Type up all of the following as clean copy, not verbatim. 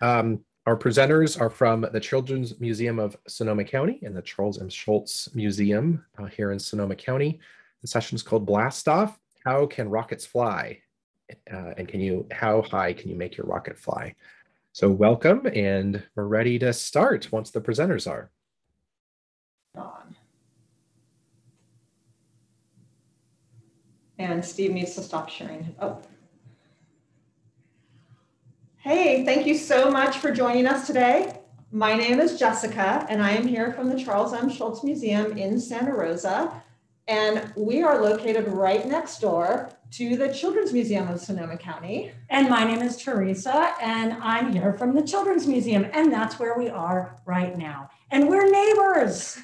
Our presenters are from the Children's Museum of Sonoma County and the Charles M. Schulz Museum here in Sonoma County. The session is called Blast Off. How can rockets fly? And how high can you make your rocket fly? So welcome, and we're ready to start once the presenters are. And Steve needs to stop sharing. Oh. Hey, thank you so much for joining us today. My name is Jessica, and I am here from the Charles M. Schulz Museum in Santa Rosa. And we are located right next door to the Children's Museum of Sonoma County. And my name is Theresa, and I'm here from the Children's Museum, and that's where we are right now. And we're neighbors.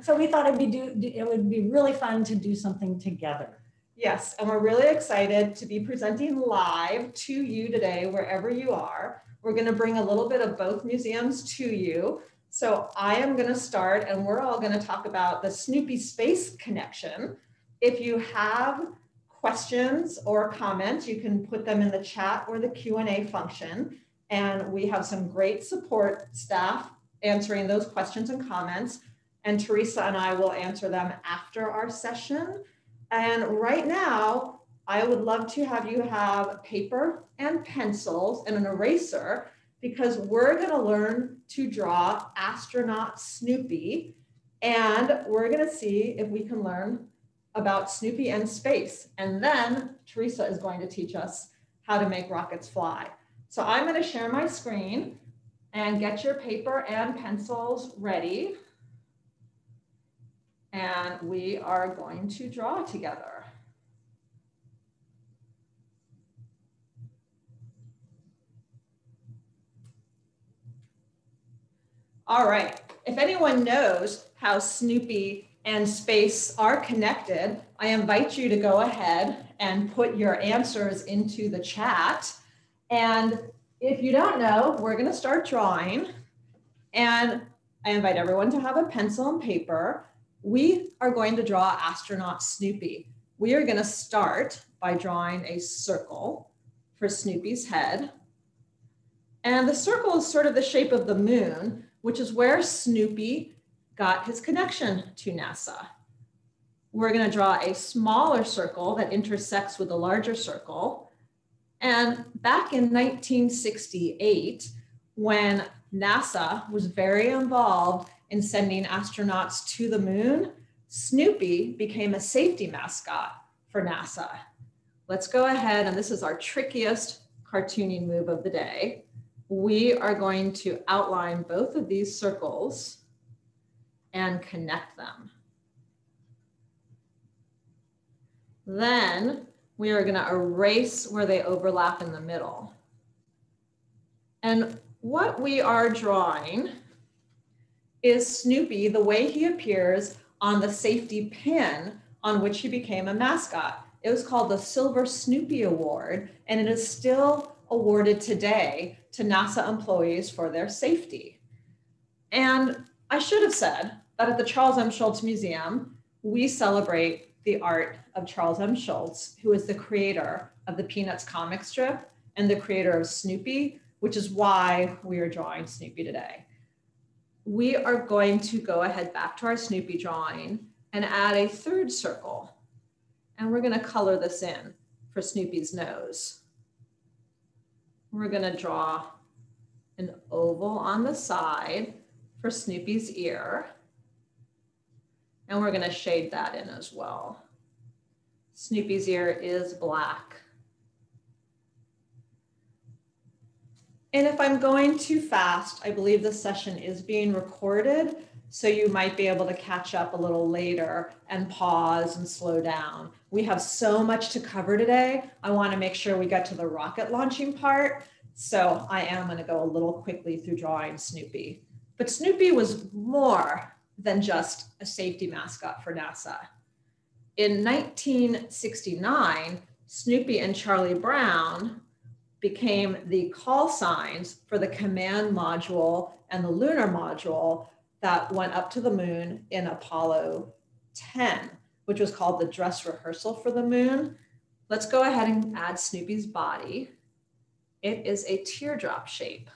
So we thought it would be really fun to do something together. Yes, and we're really excited to be presenting live to you today, wherever you are. We're going to bring a little bit of both museums to you. So I am going to start, and we're all going to talk about the Snoopy Space Connection. If you have questions or comments, you can put them in the chat or the Q&A function. And we have some great support staff answering those questions and comments. And Theresa and I will answer them after our session. And right now, I would love to have you have paper and pencils and an eraser, because we're going to learn to draw astronaut Snoopy. And we're going to see if we can learn about Snoopy and space. And then Theresa is going to teach us how to make rockets fly. So I'm going to share my screen and get your paper and pencils ready. And we are going to draw together. All right, if anyone knows how Snoopy and space are connected, I invite you to go ahead and put your answers into the chat. And if you don't know, we're gonna start drawing. And I invite everyone to have a pencil and paper. We are going to draw astronaut Snoopy. We are going to start by drawing a circle for Snoopy's head. And the circle is sort of the shape of the moon, which is where Snoopy got his connection to NASA. We're going to draw a smaller circle that intersects with a larger circle. And back in 1968, when NASA was very involved in sending astronauts to the moon, Snoopy became a safety mascot for NASA. Let's go ahead, and this is our trickiest cartooning move of the day. We are going to outline both of these circles and connect them. Then we are going to erase where they overlap in the middle. And what we are drawing is Snoopy the way he appears on the safety pin on which he became a mascot. It was called the Silver Snoopy Award, and it is still awarded today to NASA employees for their safety. And I should have said that at the Charles M. Schulz Museum, we celebrate the art of Charles M. Schulz, who is the creator of the Peanuts comic strip and the creator of Snoopy, which is why we are drawing Snoopy today. We are going to go ahead back to our Snoopy drawing and add a third circle. And we're going to color this in for Snoopy's nose. We're going to draw an oval on the side for Snoopy's ear. And we're going to shade that in as well. Snoopy's ear is black. And if I'm going too fast, I believe this session is being recorded, so you might be able to catch up a little later and pause and slow down. We have so much to cover today. I want to make sure we get to the rocket launching part, so I am going to go a little quickly through drawing Snoopy. But Snoopy was more than just a safety mascot for NASA. In 1969, Snoopy and Charlie Brown became the call signs for the command module and the lunar module that went up to the moon in Apollo 10, which was called the dress rehearsal for the moon. Let's go ahead and add Snoopy's body. It is a teardrop shape.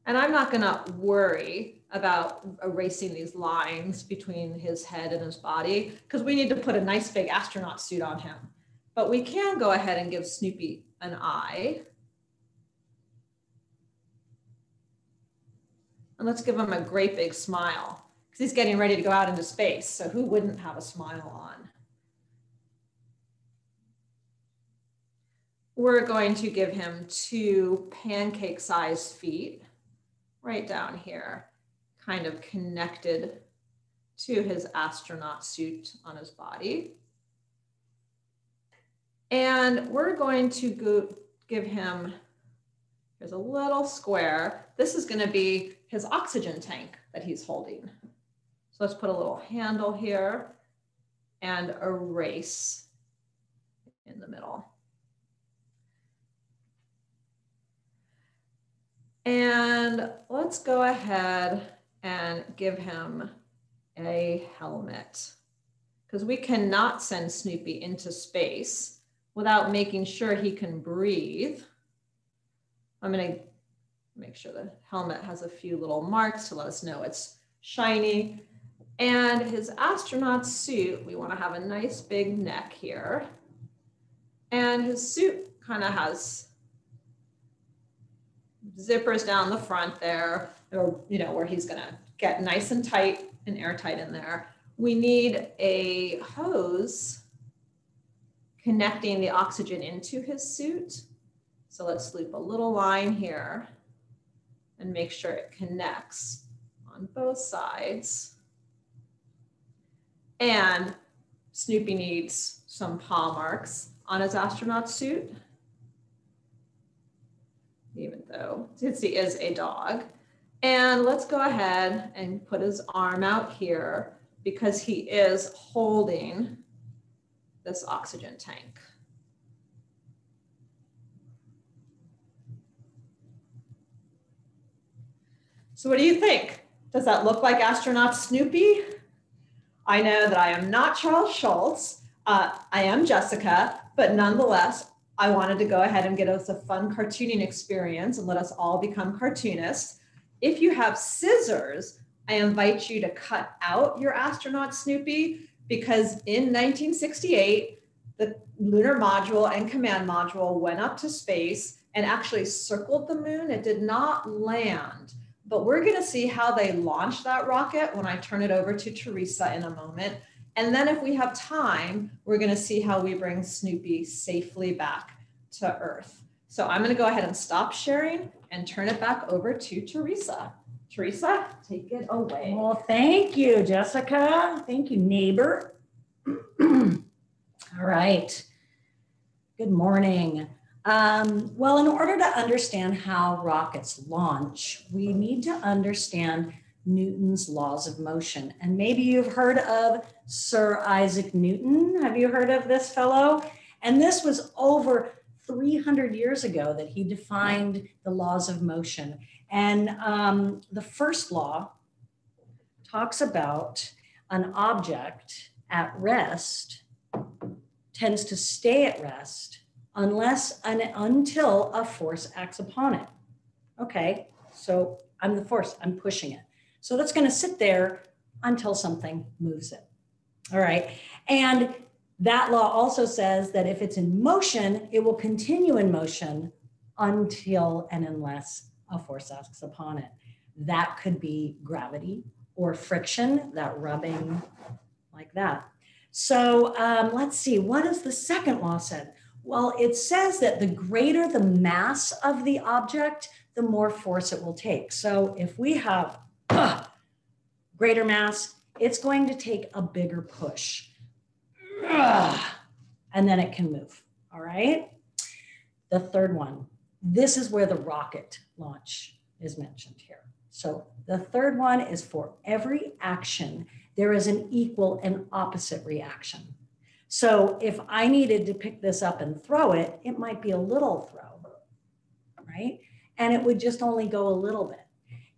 And I'm not gonna worry about erasing these lines between his head and his body because we need to put a nice big astronaut suit on him. But we can go ahead and give Snoopy an eye. And let's give him a great big smile because he's getting ready to go out into space. So who wouldn't have a smile on? We're going to give him 2 pancake-sized feet right down here, kind of connected to his astronaut suit on his body. And we're going to give him, here's a little square. This is going to be his oxygen tank that he's holding. So let's put a little handle here and erase in the middle. And let's go ahead and give him a helmet because we cannot send Snoopy into space without making sure he can breathe. I'm going to make sure the helmet has a few little marks to let us know it's shiny. And his astronaut suit, we want to have a nice big neck here. And his suit kind of has zippers down the front there, or where he's going to get nice and tight and airtight in there. We need a hose connecting the oxygen into his suit. So let's loop a little line here and make sure it connects on both sides. And Snoopy needs some paw marks on his astronaut suit, even though since he is a dog. And let's go ahead and put his arm out here because he is holding this oxygen tank. So what do you think? Does that look like astronaut Snoopy? I know that I am not Charles Schulz. I am Jessica, but nonetheless, I wanted to go ahead and get us a fun cartooning experience and let us all become cartoonists. If you have scissors, I invite you to cut out your astronaut Snoopy because in 1968, the lunar module and command module went up to space and actually circled the moon. It did not land, but we're going to see how they launched that rocket when I turn it over to Theresa in a moment. And then if we have time, we're going to see how we bring Snoopy safely back to Earth. So I'm going to go ahead and stop sharing and turn it back over to Theresa. Theresa, take it away. Well, thank you, Jessica. Thank you, neighbor. All right. Good morning. Well, in order to understand how rockets launch, we need to understand Newton's laws of motion. And maybe you've heard of Sir Isaac Newton. Have you heard of this fellow? And this was over 300 years ago that he defined the laws of motion. And the first law talks about an object at rest tends to stay at rest until a force acts upon it. Okay, so I'm the force, I'm pushing it. So that's going to sit there until something moves it. All right, and that law also says that if it's in motion, it will continue in motion until and unless a force acts upon it. That could be gravity or friction, that rubbing like that. So let's see, what does the second law say? Well, it says that the greater the mass of the object, the more force it will take. So if we have greater mass, it's going to take a bigger push. And then it can move, all right? The third one, this is where the rocket launch is mentioned here. So the third one is for every action, there is an equal and opposite reaction. So if I needed to pick this up and throw it, it might be a little throw, right? And it would just only go a little bit.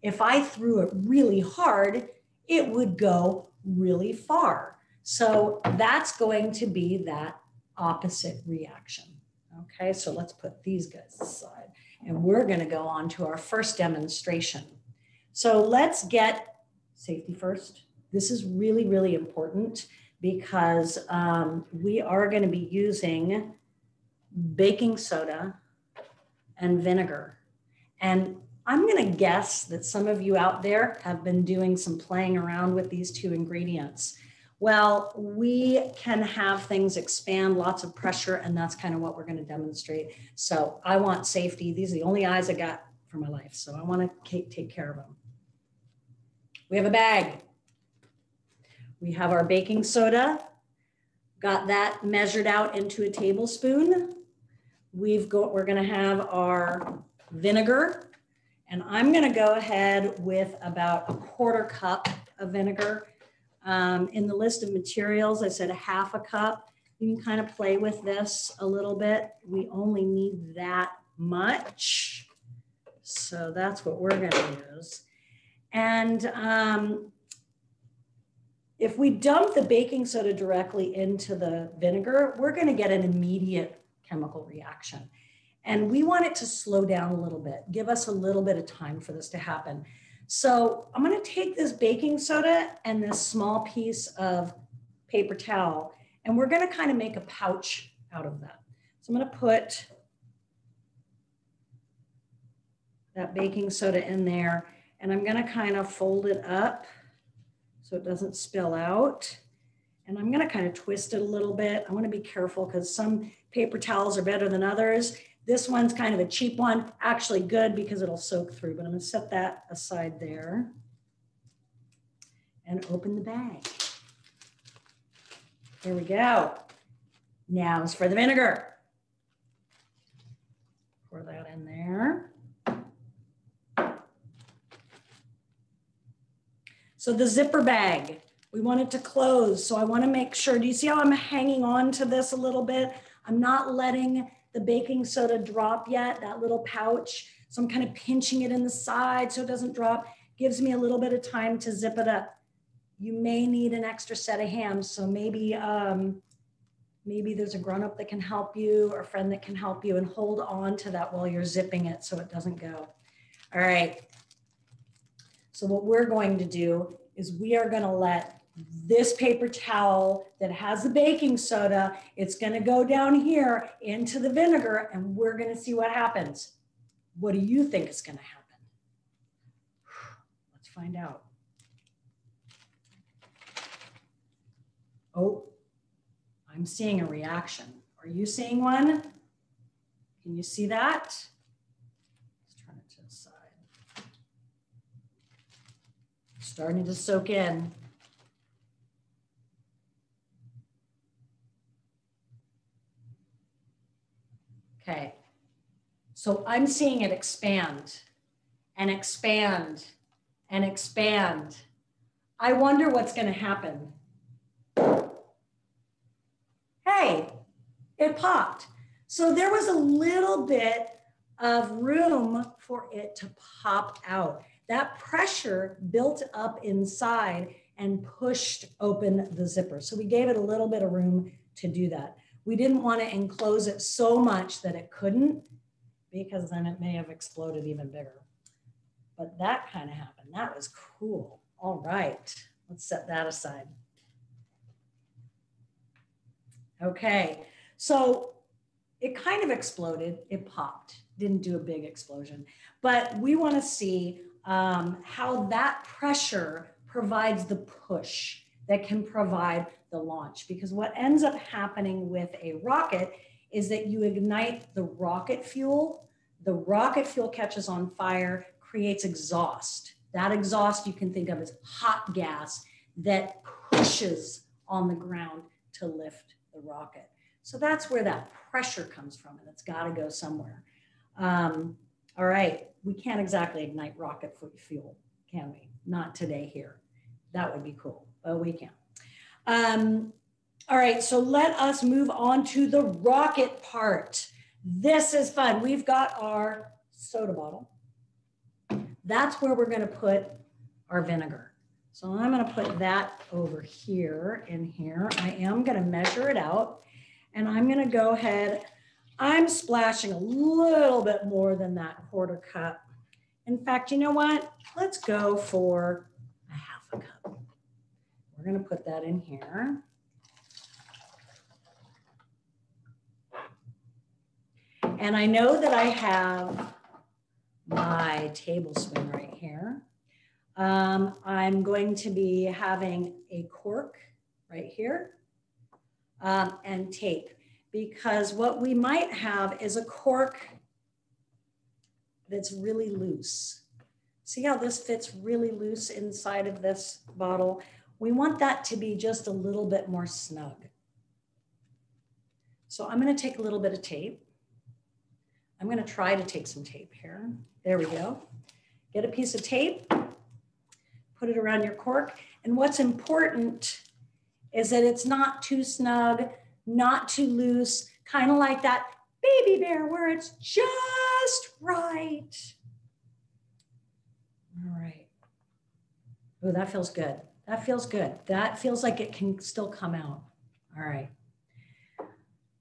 If I threw it really hard, it would go really far. So that's going to be that opposite reaction. Okay, so let's put these guys aside. and we're going to go on to our first demonstration. So let's get safety first. This is really, really important because we are going to be using baking soda and vinegar. And I'm going to guess that some of you out there have been doing some playing around with these two ingredients. Well, we can have things expand, lots of pressure, and that's kind of what we're going to demonstrate. So I want safety. These are the only eyes I got for my life. So I want to take care of them. We have a bag. We have our baking soda. Got that measured out into a tablespoon. We're going to have our vinegar. And I'm going to go ahead with about 1/4 cup of vinegar. In the list of materials, I said 1/2 cup. You can kind of play with this a little bit. We only need that much. So that's what we're going to use. And if we dump the baking soda directly into the vinegar, we're going to get an immediate chemical reaction. And we want it to slow down a little bit, give us a little bit of time for this to happen. So I'm going to take this baking soda and this small piece of paper towel, and we're going to kind of make a pouch out of that. So I'm going to put that baking soda in there, and I'm going to kind of fold it up so it doesn't spill out. And I'm going to kind of twist it a little bit. I want to be careful because some paper towels are better than others. This one's kind of a cheap one, actually good because it'll soak through, but I'm going to set that aside there and open the bag. There we go. Now it's for the vinegar. Pour that in there. So the zipper bag, we want it to close. So I want to make sure, do you see how I'm hanging on to this a little bit? I'm not letting the baking soda drop yet, that little pouch. So I'm kind of pinching it in the side so it doesn't drop. Gives me a little bit of time to zip it up. You may need an extra set of hands. So maybe, maybe there's a grown-up that can help you or a friend that can help you, and hold on to that while you're zipping it so it doesn't go. All right. So what we're going to do is we are going to let this paper towel that has the baking soda, it's going to go down here into the vinegar, and we're going to see what happens. What do you think is going to happen? Let's find out. Oh, I'm seeing a reaction. Are you seeing one? Can you see that? Let's turn it to the side. Starting to soak in. Okay, so I'm seeing it expand and expand and expand. I wonder what's going to happen. Hey, it popped. So there was a little bit of room for it to pop out. That pressure built up inside and pushed open the zipper. So we gave it a little bit of room to do that. We didn't want to enclose it so much that it couldn't, because then it may have exploded even bigger. But that kind of happened. That was cool. All right, let's set that aside. Okay, so it kind of exploded. It popped, didn't do a big explosion. But we want to see how that pressure provides the push that can provide the launch. Because what ends up happening with a rocket is that you ignite the rocket fuel. The rocket fuel catches on fire, creates exhaust. That exhaust you can think of as hot gas that pushes on the ground to lift the rocket. So that's where that pressure comes from, and it's got to go somewhere. All right, we can't exactly ignite rocket fuel, can we? Not today here. That would be cool, but we can. All right, so let us move on to the rocket part. This is fun. We've got our soda bottle. That's where we're going to put our vinegar. So I'm going to put that over here in here. I am going to measure it out, and I'm going to go ahead. I'm splashing a little bit more than that 1/4 cup. In fact, you know what? Let's go for a 1/2 cup. We're going to put that in here. And I know that I have my tablespoon right here. I'm going to be having a cork right here and tape, because what we might have is a cork that's really loose. See how this fits really loose inside of this bottle? We want that to be just a little bit more snug. So I'm going to take a little bit of tape. I'm going to try to take some tape here. There we go. Get a piece of tape, put it around your cork. And what's important is that it's not too snug, not too loose, kind of like that baby bear where it's just right. All right. Oh, that feels good. That feels good. That feels like it can still come out. All right.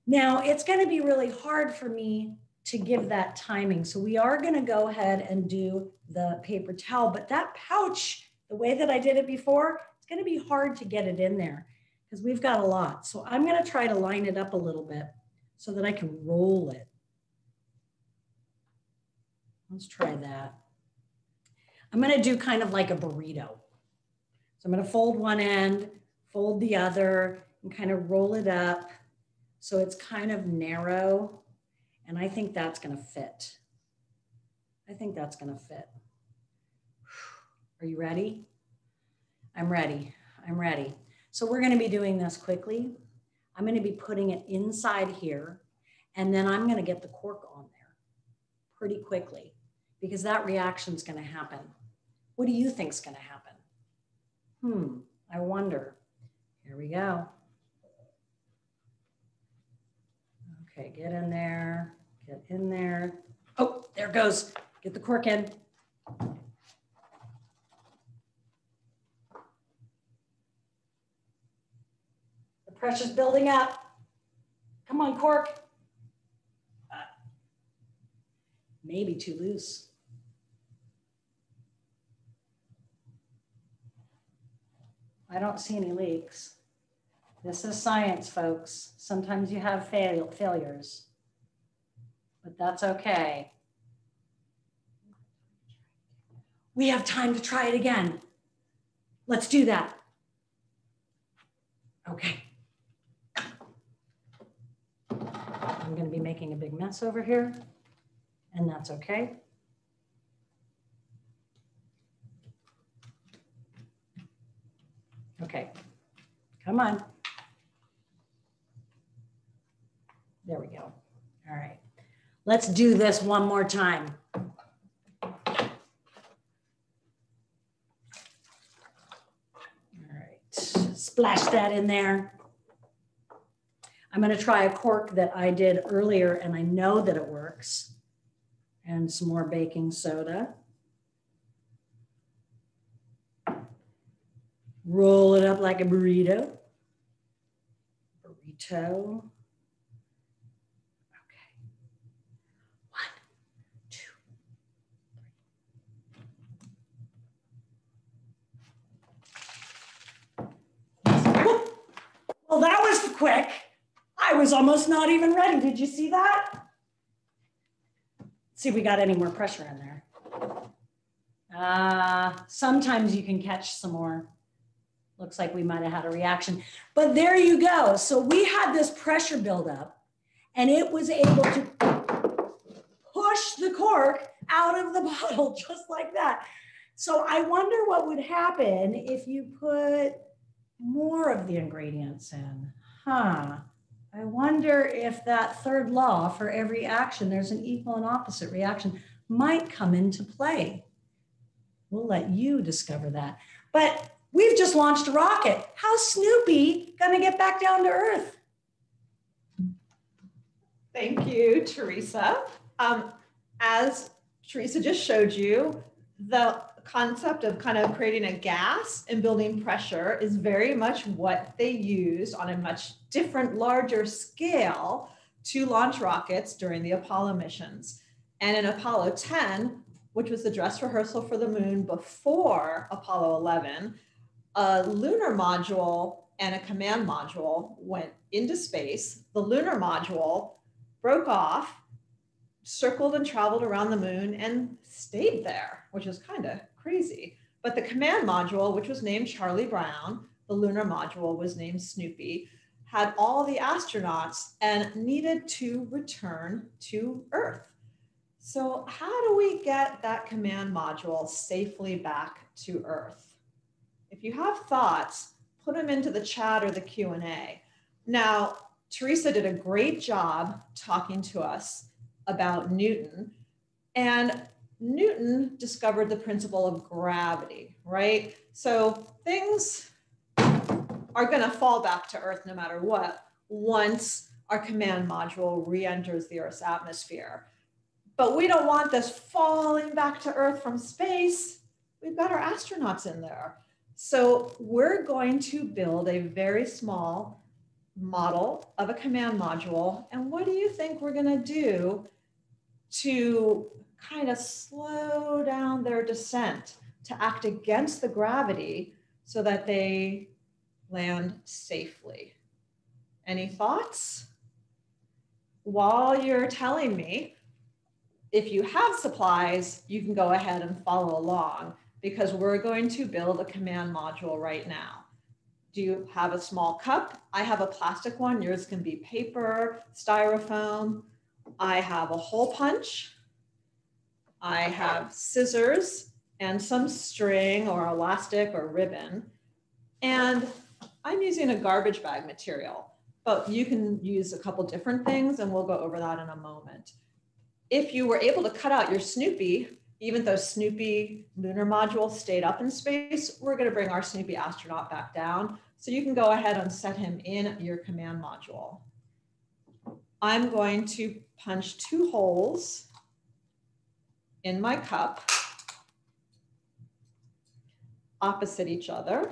Now it's going to be really hard for me to give that timing. So we are going to go ahead and do the paper towel, but that pouch, the way that I did it before, it's going to be hard to get it in there because we've got a lot. So I'm going to try to line it up a little bit so that I can roll it. Let's try that. I'm going to do kind of like a burrito. So I'm going to fold one end, fold the other, and kind of roll it up so it's kind of narrow. And I think that's going to fit. I think that's going to fit. Are you ready? I'm ready. I'm ready. So we're going to be doing this quickly. I'm going to be putting it inside here, and then I'm going to get the cork on there pretty quickly because that reaction is going to happen. What do you think is going to happen? I wonder. Here we go. Okay, get in there, get in there. Oh, there it goes. Get the cork in. The pressure's building up. Come on, cork. Maybe too loose. I don't see any leaks. This is science, folks. Sometimes you have failures, but that's okay. We have time to try it again. Let's do that. Okay. I'm going to be making a big mess over here, and that's okay. Okay, come on. There we go. All right, let's do this one more time. All right, splash that in there. I'm going to try a cork that I did earlier, and I know that it works. And some more baking soda. Roll it up like a burrito. Burrito. Okay. 1, 2, 3. Well, that was quick. I was almost not even ready. Did you see that? See if we got any more pressure in there. Sometimes you can catch some more. Looks like we might have had a reaction, but there you go. So we had this pressure buildup and it was able to push the cork out of the bottle just like that. So I wonder what would happen if you put more of the ingredients in, I wonder if that third law for every action, there's an equal and opposite reaction, might come into play. We'll let you discover that. But we've just launched a rocket. How's Snoopy gonna get back down to Earth? Thank you, Theresa. As Theresa just showed you, the concept of kind of creating a gas and building pressure is very much what they used on a much different, larger scale to launch rockets during the Apollo missions. And in Apollo 10, which was the dress rehearsal for the moon before Apollo 11, a lunar module and a command module went into space. The lunar module broke off, circled and traveled around the moon and stayed there, which is kind of crazy. But the command module, which was named Charlie Brown, the lunar module was named Snoopy, had all the astronauts and needed to return to Earth. So how do we get that command module safely back to Earth? If you have thoughts, put them into the chat or the Q&A. Now, Theresa did a great job talking to us about Newton, and Newton discovered the principle of gravity, right? So things are going to fall back to Earth no matter what once our command module re-enters the Earth's atmosphere. But we don't want this falling back to Earth from space. We've got our astronauts in there. So we're going to build a very small model of a command module. And what do you think we're going to do to kind of slow down their descent, to act against the gravity so that they land safely? Any thoughts? While you're telling me, if you have supplies, you can go ahead and follow along because we're going to build a command module right now. Do you have a small cup? I have a plastic one. Yours can be paper, styrofoam. I have a hole punch. I have scissors and some string or elastic or ribbon. And I'm using a garbage bag material, but you can use a couple different things and we'll go over that in a moment. If you were able to cut out your Snoopy, even though Snoopy lunar module stayed up in space, we're going to bring our Snoopy astronaut back down. So you can go ahead and set him in your command module. I'm going to punch 2 holes in my cup opposite each other.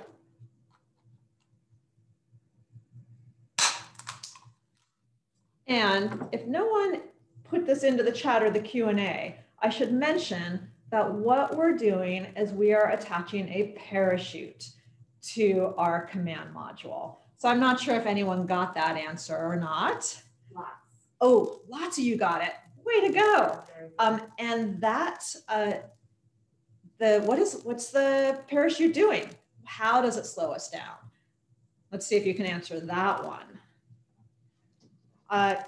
And if no one put this into the chat or the Q&A, I should mention that what we're doing is we are attaching a parachute to our command module. So I'm not sure if anyone got that answer or not. Lots. Oh, lots of you got it. Way to go. And that, what's the parachute doing? How does it slow us down? Let's see if you can answer that one.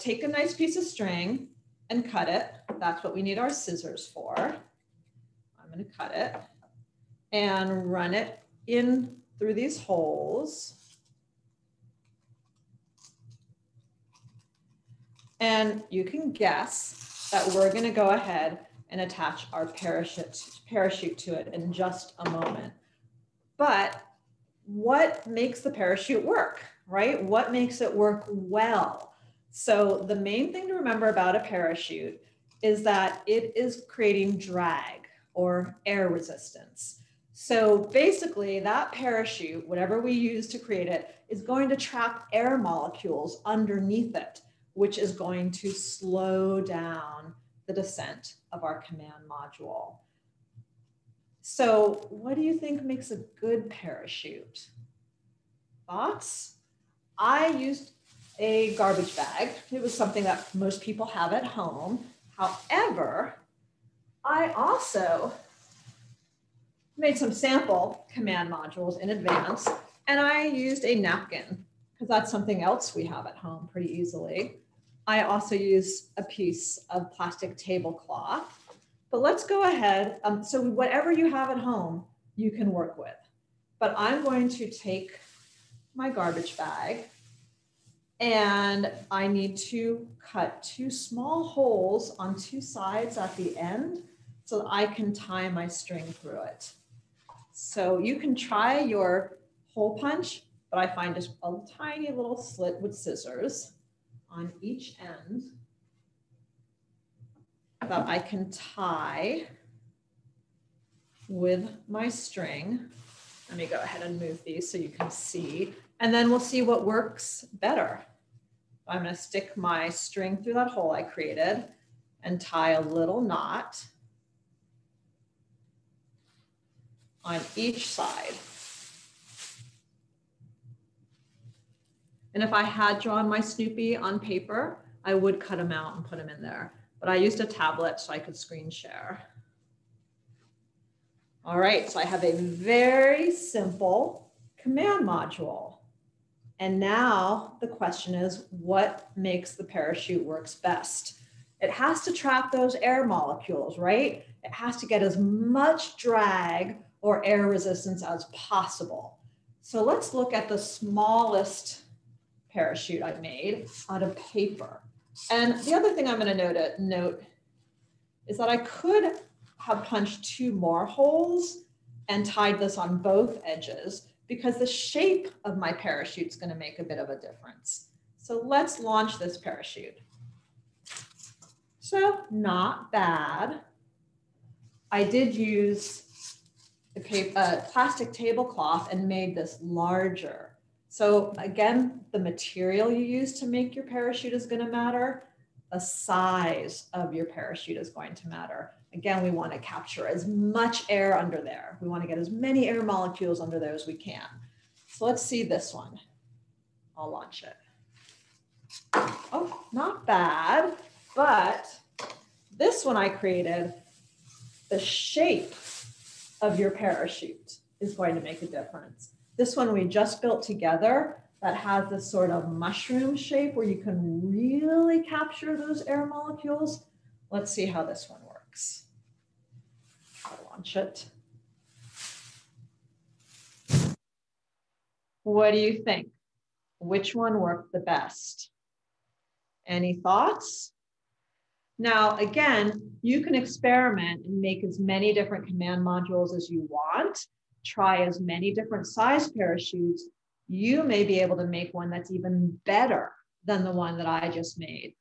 Take a nice piece of string and cut it. That's what we need our scissors for. I'm going to cut it and run it in through these holes. And you can guess that we're going to go ahead and attach our parachute to it in just a moment. But what makes the parachute work, right? What makes it work well? So the main thing to remember about a parachute is that it is creating drag or air resistance. So basically that parachute, whatever we use to create it, is going to trap air molecules underneath it, which is going to slow down the descent of our command module. So what do you think makes a good parachute? Thoughts? I used a garbage bag. It was something that most people have at home. However, I also made some sample command modules in advance, and I used a napkin because that's something else we have at home pretty easily. I also use a piece of plastic tablecloth, but let's go ahead. So whatever you have at home, you can work with. But I'm going to take my garbage bag and I need to cut 2 small holes on 2 sides at the end so that I can tie my string through it. So you can try your hole punch, but I find just a tiny little slit with scissors on each end that I can tie with my string. Let me go ahead and move these so you can see, and then we'll see what works better. I'm going to stick my string through that hole I created and tie a little knot on each side. And if I had drawn my Snoopy on paper, I would cut them out and put them in there. But I used a tablet so I could screen share. All right, so I have a very simple command module. And now the question is, what makes the parachute works best? It has to trap those air molecules, right? It has to get as much drag or air resistance as possible. So let's look at the smallest parachute I made out of paper. And the other thing I'm going to note is that I could have punched 2 more holes and tied this on both edges because the shape of my parachute is going to make a bit of a difference. So let's launch this parachute. So not bad. I did use a plastic tablecloth and made this larger. So again, the material you use to make your parachute is going to matter. The size of your parachute is going to matter. Again, we want to capture as much air under there. We want to get as many air molecules under there as we can. So let's see this one. I'll launch it. Oh, not bad, but this one I created, the shape of your parachute is going to make a difference. This one we just built together that has this sort of mushroom shape where you can really capture those air molecules. Let's see how this one works. I'll launch it. What do you think? Which one worked the best? Any thoughts? Now, again, you can experiment and make as many different command modules as you want. Try as many different size parachutes. You may be able to make one that's even better than the one that I just made.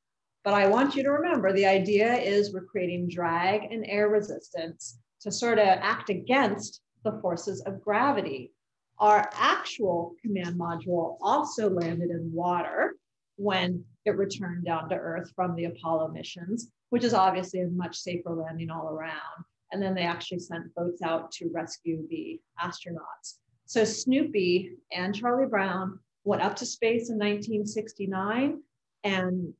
But I want you to remember the idea is we're creating drag and air resistance to sort of act against the forces of gravity. Our actual command module also landed in water when it returned down to Earth from the Apollo missions, which is obviously a much safer landing all around. And then they actually sent boats out to rescue the astronauts. So Snoopy and Charlie Brown went up to space in 1969 and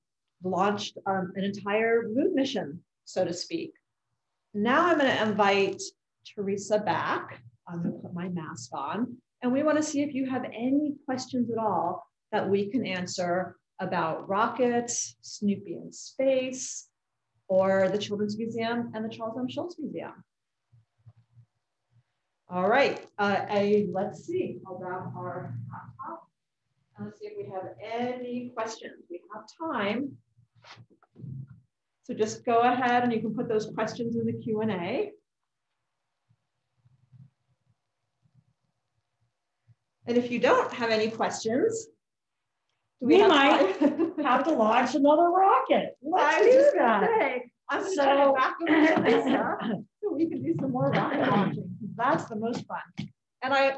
launched an entire moon mission, so to speak. Now I'm going to invite Theresa back. I'm going to put my mask on. And we want to see if you have any questions at all that we can answer about rockets, Snoopy in space, or the Children's Museum and the Charles M. Schulz Museum. All right, let's see. I'll grab our laptop and let's see if we have any questions. We have time. So just go ahead and you can put those questions in the Q&A. And if you don't have any questions, we might have to launch another rocket. Let's do that. I'm going to turn it back over to Theresa so we can do some more rocket launching. That's the most fun. And I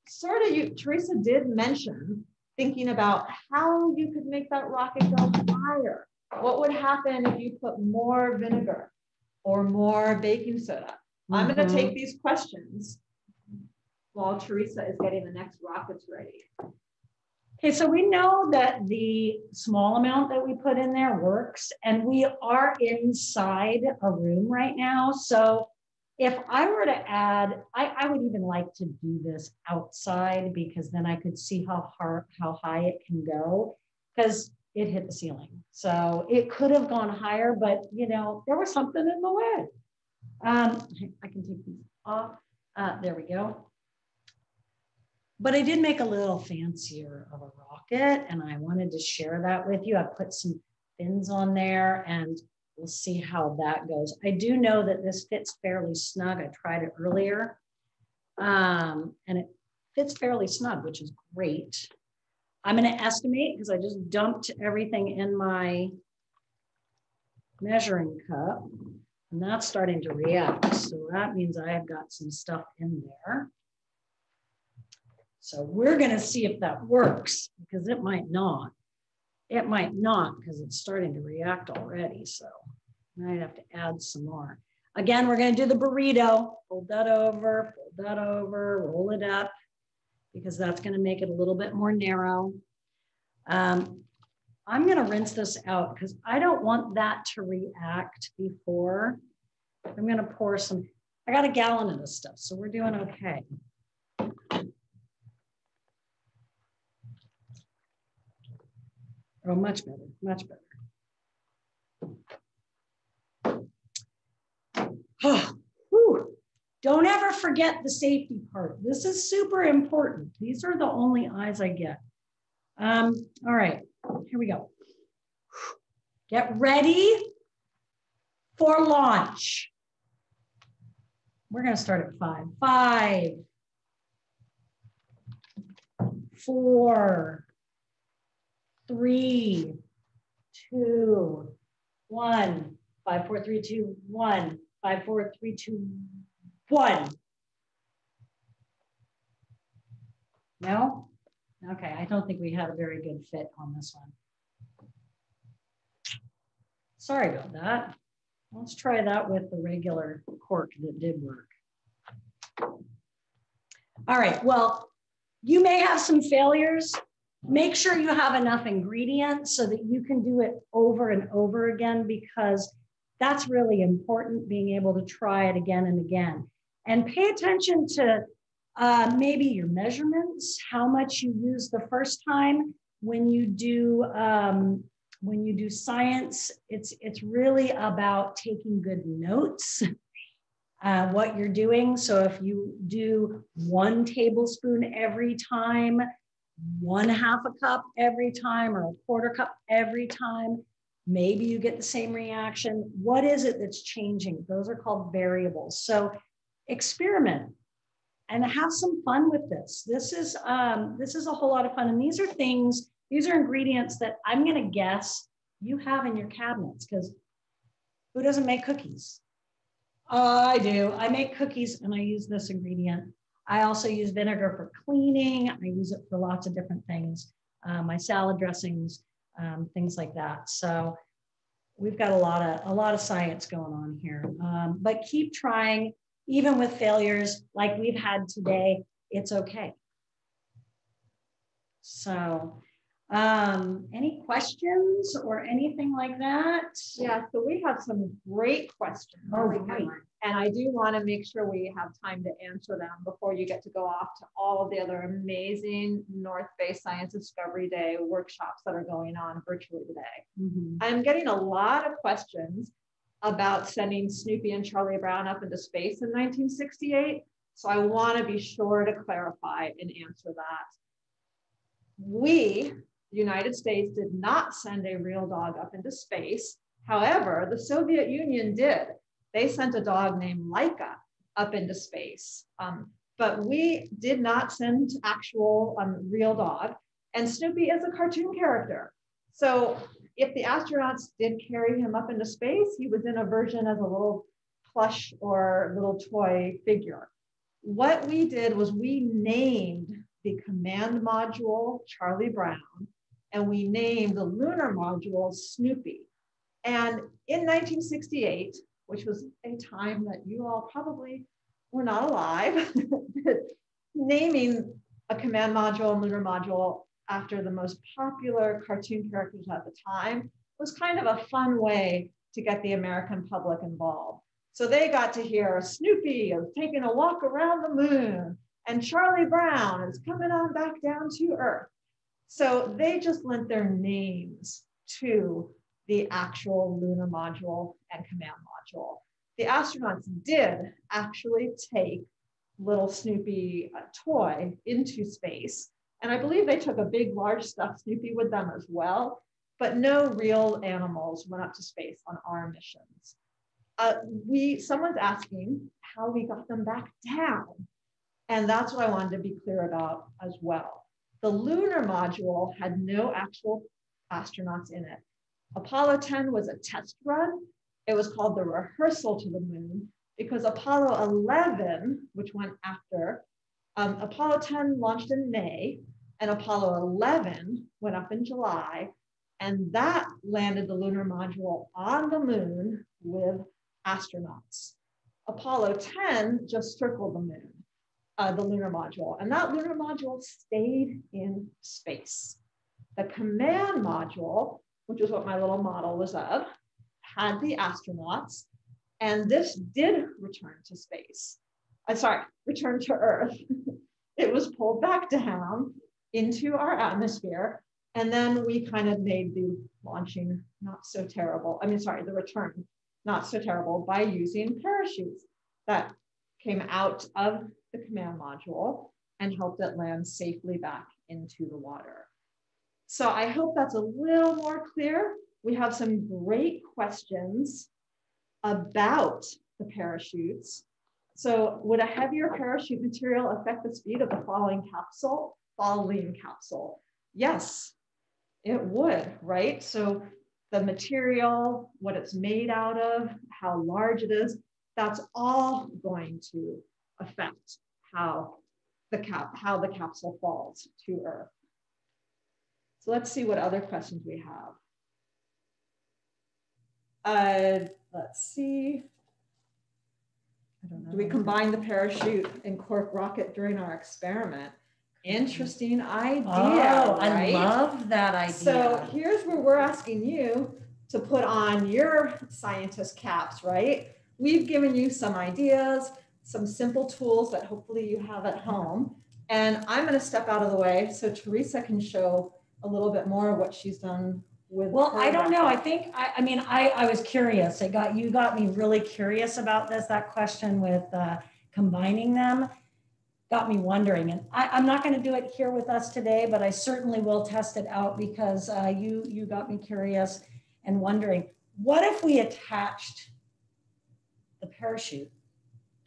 sort of, Theresa did mention thinking about how you could make that rocket go higher. What would happen if you put more vinegar or more baking soda? I'm going to take these questions while Theresa is getting the next rockets ready. Okay, so we know that the small amount that we put in there works, and we are inside a room right now. So if I were to add, I would even like to do this outside because then I could see how high it can go, because it hit the ceiling. So it could have gone higher, but you know, there was something in the way. I can take these off. There we go. But I did make a little fancier of a rocket, and I wanted to share that with you. I put some fins on there, and we'll see how that goes. I do know that this fits fairly snug. I tried it earlier, and it fits fairly snug, which is great. I'm going to estimate because I just dumped everything in my measuring cup, and that's starting to react. So that means I have got some stuff in there. So we're going to see if that works, because it might not. It might not because it's starting to react already. So I might have to add some more. Again, we're going to do the burrito. Fold that over, roll it up, because that's going to make it a little bit more narrow. I'm going to rinse this out because I don't want that to react before. I'm going to pour some. I got a gallon of this stuff, so we're doing okay. Oh, much better, much better. Oh, whew. Don't ever forget the safety part. This is super important. These are the only eyes I get. All right, here we go. Get ready for launch. We're going to start at 5. 5, 4, 3, 2, 1. 5, 4, 3, 2, 1. 5, 4, 3, 2, 1. No? Okay, I don't think we had a very good fit on this one. Sorry about that. Let's try that with the regular cork that did work. All right, well, you may have some failures. Make sure you have enough ingredients so that you can do it over and over again, because that's really important, being able to try it again and again. And pay attention to maybe your measurements, how much you use the first time. When you do science, it's really about taking good notes, what you're doing. So if you do 1 tablespoon every time, 1/2 cup every time, or 1/4 cup every time, maybe you get the same reaction. What is it that's changing? Those are called variables. So experiment and have some fun with this. This is a whole lot of fun. And these are ingredients that I'm going to guess you have in your cabinets, because who doesn't make cookies? I do. I make cookies and I use this ingredient. I also use vinegar for cleaning. I use it for lots of different things. My salad dressings, things like that. So we've got a lot of science going on here. But keep trying, even with failures like we've had today. It's okay. So any questions or anything like that? Yeah, so we have some great questions. Oh, great. And I do want to make sure we have time to answer them before you get to go off to all of the other amazing North Bay Science Discovery Day workshops that are going on virtually today. Mm-hmm. I'm getting a lot of questions about sending Snoopy and Charlie Brown up into space in 1968. So I want to be sure to clarify and answer that. We, the United States, did not send a real dog up into space. However, the Soviet Union did. They sent a dog named Laika up into space. But we did not send actual real dog. And Snoopy is a cartoon character. So if the astronauts did carry him up into space, he was in a version as a little plush or little toy figure. What we did was we named the command module Charlie Brown, and we named the lunar module Snoopy. And in 1968, which was a time that you all probably were not alive, naming a command module and lunar module after the most popular cartoon characters at the time was kind of a fun way to get the American public involved. So they got to hear Snoopy is taking a walk around the moon, and Charlie Brown is coming on back down to Earth. So they just lent their names to the actual lunar module and command module. The astronauts did actually take little Snoopy toy into space. And I believe they took a big, large stuffed Snoopy with them as well, but no real animals went up to space on our missions. Someone's asking how we got them back down. And that's what I wanted to be clear about as well. The lunar module had no actual astronauts in it. Apollo 10 was a test run. It was called the rehearsal to the moon because Apollo 11, which went after, Apollo 10 launched in May and Apollo 11 went up in July. And that landed the lunar module on the moon with astronauts. Apollo 10 just circled the moon, the lunar module, and that lunar module stayed in space. The command module, which is what my little model was of, had the astronauts, and this did return to space. Return to Earth. It was pulled back down into our atmosphere, and then we kind of made the launching not so terrible. The return not so terrible by using parachutes that came out of the command module and helped it land safely back into the water. So I hope that's a little more clear. We have some great questions about the parachutes. So would a heavier parachute material affect the speed of the falling capsule? Yes, it would, right? So the material, what it's made out of, how large it is, that's all going to affect how the capsule falls to Earth. So let's see what other questions we have. Let's see. I don't know. Do we combine the parachute and cork rocket during our experiment? Interesting idea. Oh, right? I love that idea. So here's where we're asking you to put on your scientist caps, right? We've given you some ideas, some simple tools that hopefully you have at home. And I'm going to step out of the way so Theresa can show a little bit more of what she's done with. Well, I don't know. I think, I was curious. You got me really curious about this. That question with combining them got me wondering. And I'm not going to do it here with us today, but I certainly will test it out because you got me curious and wondering, what if we attached the parachute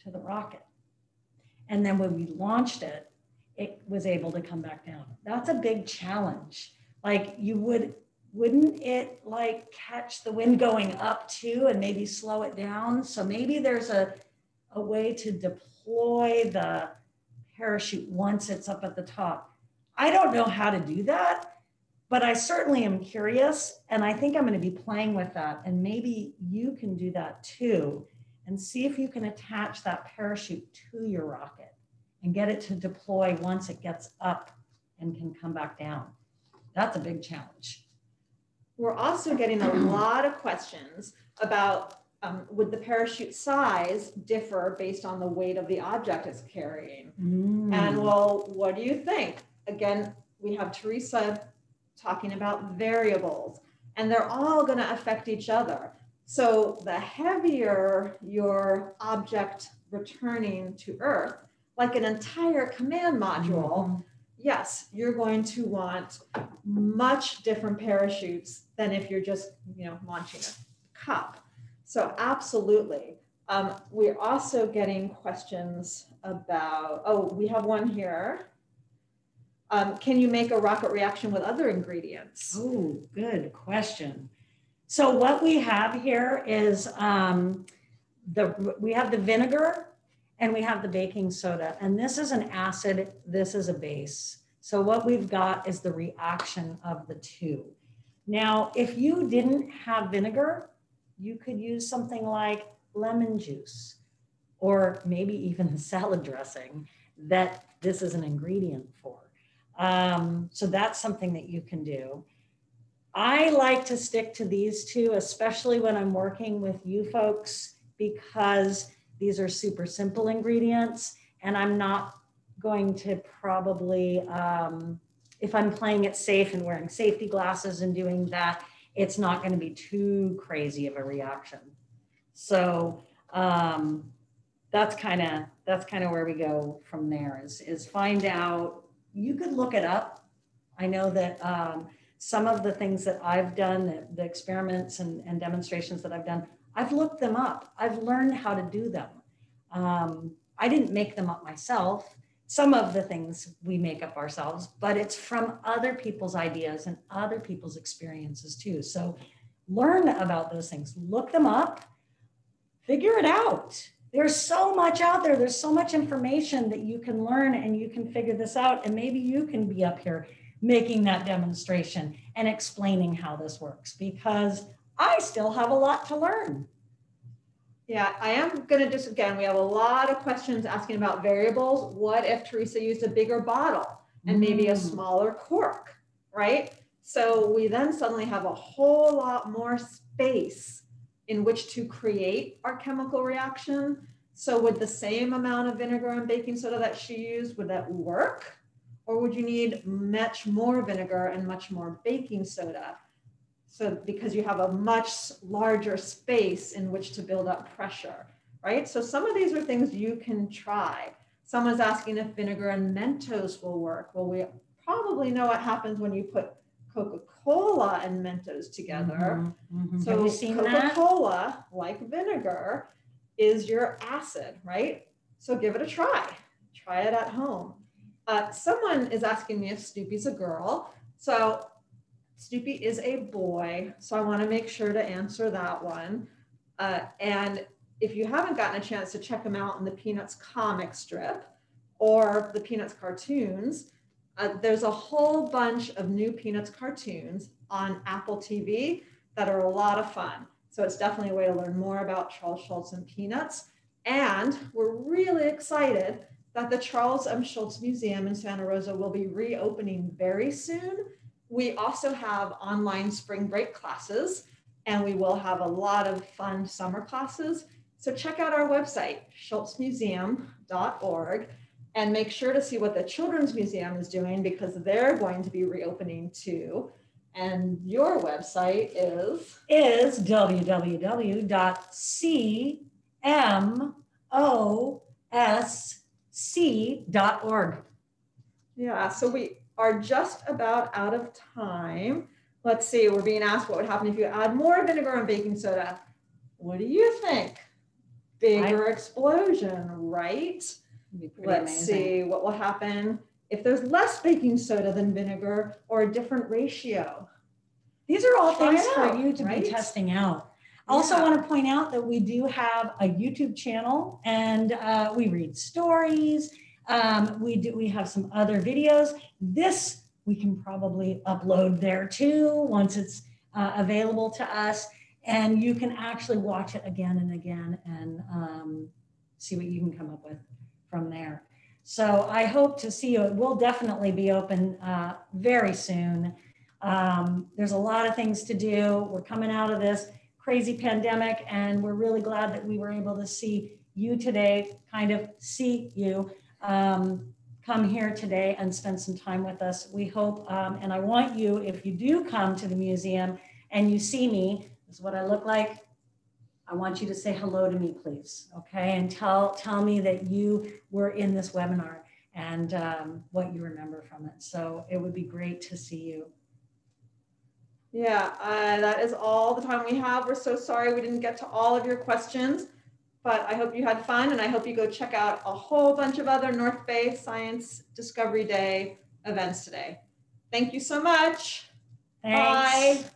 to the rocket? And then when we launched it, it was able to come back down. That's a big challenge. Like wouldn't it like catch the wind going up too and maybe slow it down? So maybe there's a way to deploy the parachute once it's up at the top. I don't know how to do that, but I certainly am curious. And I think I'm going to be playing with that. And maybe you can do that too and see if you can attach that parachute to your rocket and get it to deploy once it gets up and can come back down. That's a big challenge. We're also getting a lot of questions about would the parachute size differ based on the weight of the object it's carrying? And well, what do you think? Again, we have Theresa talking about variables, and they're all going to affect each other. So the heavier your object returning to Earth, like an entire command module, yes, you're going to want much different parachutes than if you're just, launching a cup. So absolutely. We're also getting questions about, we have one here. Can you make a rocket reaction with other ingredients? Oh, good question. So what we have here is we have the vinegar and we have the baking soda, and this is an acid, this is a base. So what we've got is the reaction of the two. Now, if you didn't have vinegar, you could use something like lemon juice, or maybe even a salad dressing that this is an ingredient for. So that's something that you can do. I like to stick to these two, especially when I'm working with you folks, because these are super simple ingredients, and I'm not going to probably, if I'm playing it safe and wearing safety glasses and doing that, it's not going to be too crazy of a reaction. So that's kind of where we go from there is find out. You could look it up. I know that some of the things that I've done, the experiments and demonstrations that I've done, I've looked them up. I've learned how to do them. I didn't make them up myself. Some of the things we make up ourselves, but it's from other people's ideas and other people's experiences too. So learn about those things, look them up, figure it out. There's so much out there. There's so much information that you can learn and you can figure this out. And maybe you can be up here making that demonstration and explaining how this works, because I still have a lot to learn. Yeah, I am going to just, again, we have a lot of questions asking about variables. What if Theresa used a bigger bottle and maybe a smaller cork, right? So we then suddenly have a whole lot more space in which to create our chemical reaction. So would the same amount of vinegar and baking soda that she used, would that work? Or would you need much more vinegar and much more baking soda? So because you have a much larger space in which to build up pressure, right? So some of these are things you can try. Someone's asking if vinegar and Mentos will work. Well, we probably know what happens when you put Coca-Cola and Mentos together. So Coca-Cola, like vinegar, is your acid, right? So give it a try. Try it at home. Someone is asking me if Snoopy's a girl. So Snoopy is a boy, so I want to make sure to answer that one. And if you haven't gotten a chance to check him out in the Peanuts comic strip or the Peanuts cartoons, there's a whole bunch of new Peanuts cartoons on Apple TV that are a lot of fun. So it's definitely a way to learn more about Charles Schulz and Peanuts. And we're really excited that the Charles M. Schulz Museum in Santa Rosa will be reopening very soon. We also have online spring break classes, and we will have a lot of fun summer classes. So check out our website, schultzmuseum.org, and make sure to see what the Children's Museum is doing, because they're going to be reopening too. And your website is www.cmosc.org. Yeah, so we are just about out of time. Let's see, we're being asked what would happen if you add more vinegar and baking soda. What do you think? Bigger explosion, right? Let's see what will happen if there's less baking soda than vinegar, or a different ratio. These are all things for you to be testing out. I also want to point out that we do have a YouTube channel, and we read stories. We have some other videos. This we can probably upload there too once it's available to us, and you can actually watch it again and again and see what you can come up with from there. So I hope to see you. It will definitely be open very soon. There's a lot of things to do. We're coming out of this crazy pandemic, and we're really glad that we were able to see you today, kind of see you come here today and spend some time with us. We hope, and I want you, if you do come to the museum and you see me, this is what I look like. I want you to say hello to me, please, okay? And tell me that you were in this webinar and what you remember from it. So it would be great to see you. Yeah, that is all the time we have. We're so sorry we didn't get to all of your questions, but I hope you had fun, and I hope you go check out a whole bunch of other North Bay Science Discovery Day events today. Thank you so much. Thanks. Bye.